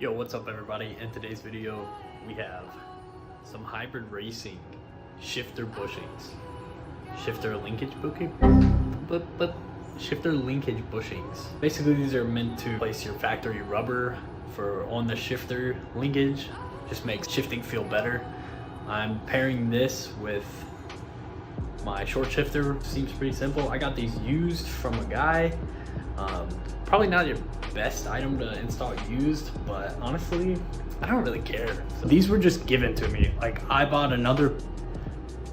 Yo, what's up everybody? In today's video we have some hybrid racing shifter bushings. Shifter linkage bushings. Basically these are meant to place your factory rubber on the shifter linkage. Just makes shifting feel better. I'm pairing this with my short shifter. Seems pretty simple. I got these used from a guy. Probably not your best item to install used, but honestly, I don't really care. So these were just given to me. Like I bought another,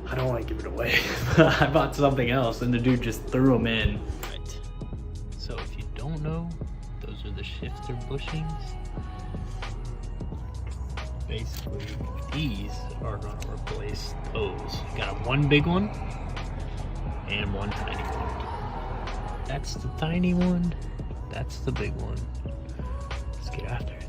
I don't want to give it away, but I bought something else and the dude just threw them in. Right. So if you don't know, those are the shifter bushings. Basically, these are gonna replace those. Got one big one and one tiny one. That's the tiny one. That's the big one. Let's get after it.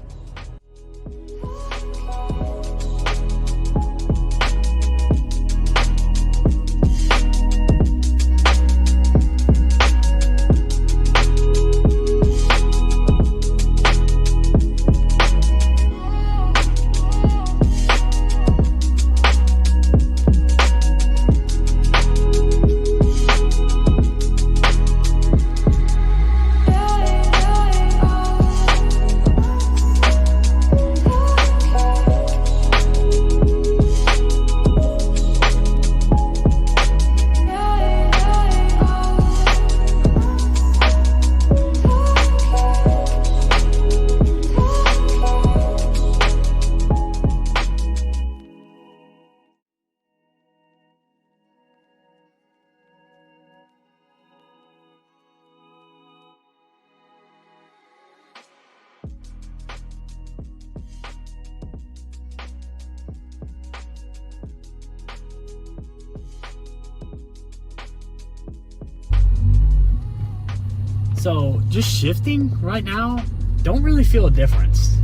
So just shifting right now, don't really feel a difference,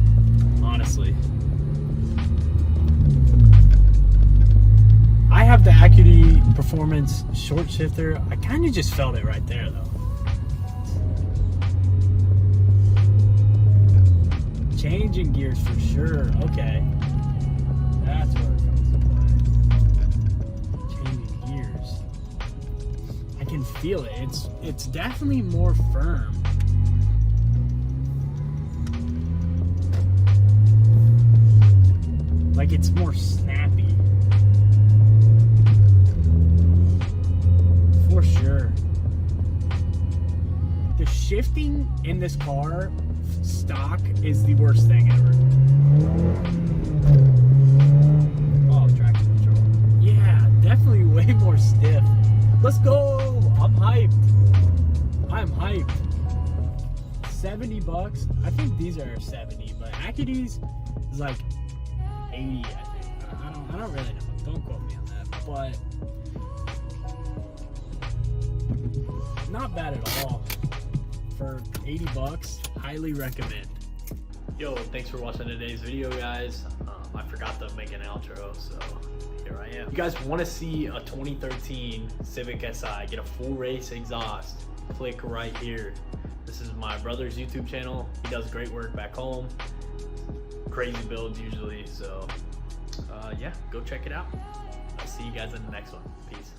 honestly. I have the Acuity Performance short shifter. I kind of just felt it right there though. Changing gears for sure, okay. That's where it comes to play. Changing gears. I can feel it. It's definitely more firm. Like it's more snappy. For sure. The shifting in this car stock is the worst thing ever. Oh, traction control. Yeah, definitely way more stiff. Let's go! I'm hyped. I'm hyped. 70 bucks. I think these are 70, but Acuity's is like 80, I think. I don't really know. Don't quote me on that. But not bad at all. For 80 bucks, highly recommend. Yo, thanks for watching today's video, guys. I forgot to make an outro, so here I am. You guys want to see a 2013 Civic Si, get a full race exhaust, click right here. This is my brother's YouTube channel. He does great work back home. Crazy builds usually, so yeah, go check it out. I'll see you guys in the next one. Peace.